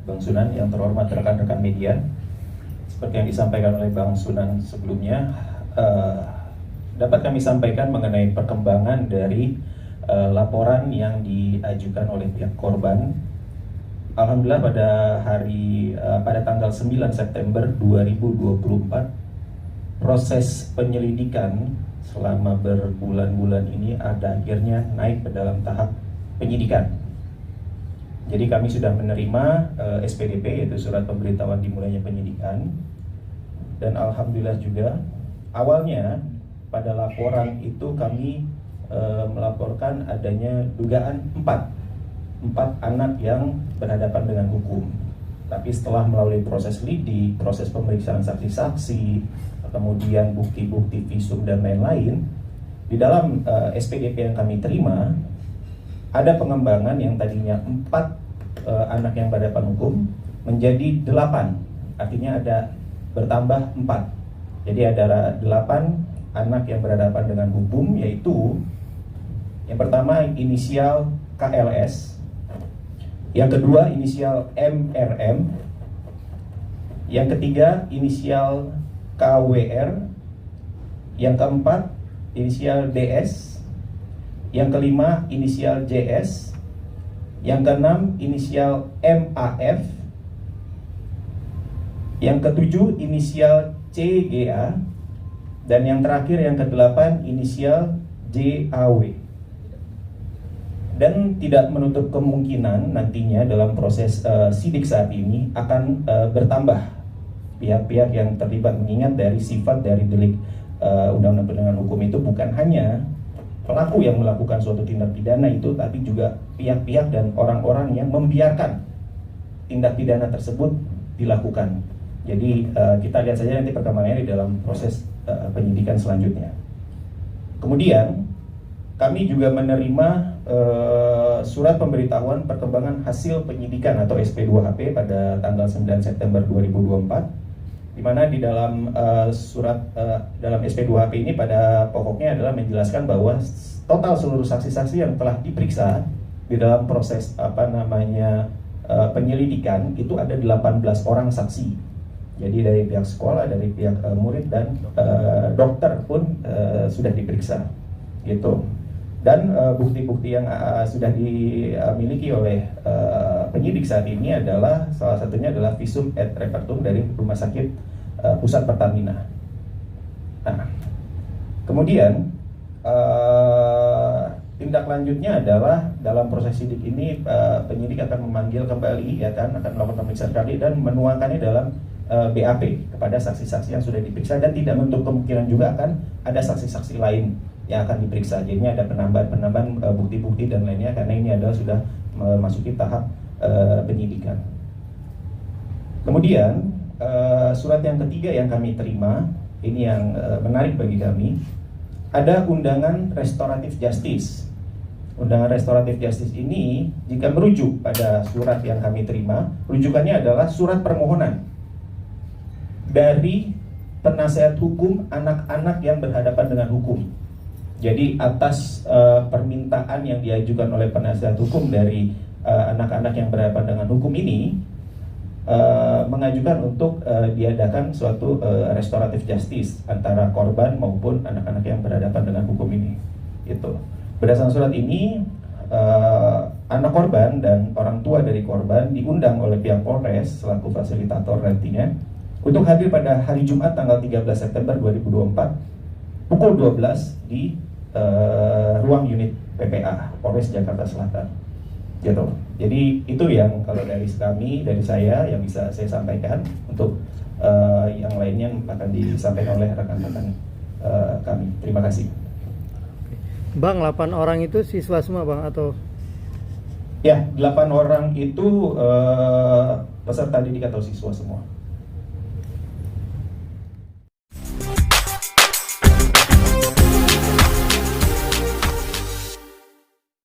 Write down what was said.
Bang Sunan, yang terhormat rekan-rekan media. Seperti yang disampaikan oleh Bang Sunan sebelumnya, dapat kami sampaikan mengenai perkembangan dari laporan yang diajukan oleh pihak korban. Alhamdulillah pada tanggal 9 September 2024, proses penyelidikan selama berbulan-bulan ini akhirnya naik ke dalam tahap penyidikan. Jadi kami sudah menerima SPDP, yaitu surat pemberitahuan dimulainya penyidikan. Dan alhamdulillah juga awalnya pada laporan itu kami melaporkan adanya dugaan empat anak yang berhadapan dengan hukum. Tapi setelah melalui proses lidik, proses pemeriksaan saksi-saksi, kemudian bukti-bukti visum dan lain-lain, di dalam SPDP yang kami terima ada pengembangan yang tadinya 4 anak yang berhadapan hukum menjadi 8, artinya ada bertambah 4. Jadi ada 8 anak yang berhadapan dengan hukum, yaitu yang pertama inisial KLS, yang kedua inisial MRM, yang ketiga inisial KWR, yang keempat inisial DS, yang kelima inisial JS, yang keenam inisial MAF, yang ketujuh inisial CGA, dan yang terakhir yang kedelapan inisial JAW. Dan tidak menutup kemungkinan nantinya dalam proses sidik saat ini akan bertambah pihak-pihak yang terlibat, mengingat dari sifat dari delik Undang-Undang Perlindungan Hukum itu bukan hanya pelaku yang melakukan suatu tindak pidana itu, tapi juga pihak-pihak dan orang-orang yang membiarkan tindak pidana tersebut dilakukan. Jadi kita lihat saja nanti perkembangannya di dalam proses penyidikan selanjutnya. Kemudian kami juga menerima surat pemberitahuan perkembangan hasil penyidikan atau SP2HP pada tanggal 9 September 2024, di mana di dalam dalam SP2HP ini pada pokoknya adalah menjelaskan bahwa total seluruh saksi-saksi yang telah diperiksa di dalam proses penyelidikan itu ada 18 orang saksi. Jadi dari pihak sekolah, dari pihak murid dan dokter pun sudah diperiksa, gitu. Dan bukti-bukti yang sudah dimiliki oleh penyidik saat ini adalah salah satunya adalah visum et repertum dari Rumah Sakit Pusat Pertamina. Nah, kemudian tindak lanjutnya adalah dalam proses sidik ini penyidik akan memanggil kembali, ya kan, akan melakukan pemeriksaan kembali dan menuangkannya dalam BAP kepada saksi-saksi yang sudah diperiksa, dan tidak menutup kemungkinan juga akan ada saksi-saksi lain yang akan diperiksa. Jadinya ada penambahan bukti-bukti dan lainnya, karena ini adalah sudah memasuki tahap penyidikan. Kemudian surat yang ketiga yang kami terima, ini yang menarik bagi kami, ada undangan restoratif justice. Undangan restoratif justice ini jika merujuk pada surat yang kami terima, rujukannya adalah surat permohonan dari penasehat hukum anak-anak yang berhadapan dengan hukum. Jadi atas permintaan yang diajukan oleh penasihat hukum dari anak-anak yang berhadapan dengan hukum ini, mengajukan untuk diadakan suatu restoratif justice antara korban maupun anak-anak yang berhadapan dengan hukum ini. Itu. Berdasarkan surat ini, anak korban dan orang tua dari korban diundang oleh pihak Polres selaku fasilitator nantinya untuk hadir pada hari Jumat tanggal 13 September 2024 pukul 12 di ruang unit PPA Polres Jakarta Selatan, gitu. Jadi itu yang kalau dari kami, dari saya yang bisa saya sampaikan. Untuk yang lainnya akan disampaikan oleh rekan-rekan kami. Terima kasih. Bang, 8 orang itu siswa semua Bang atau? Ya, 8 orang itu peserta didik atau siswa semua.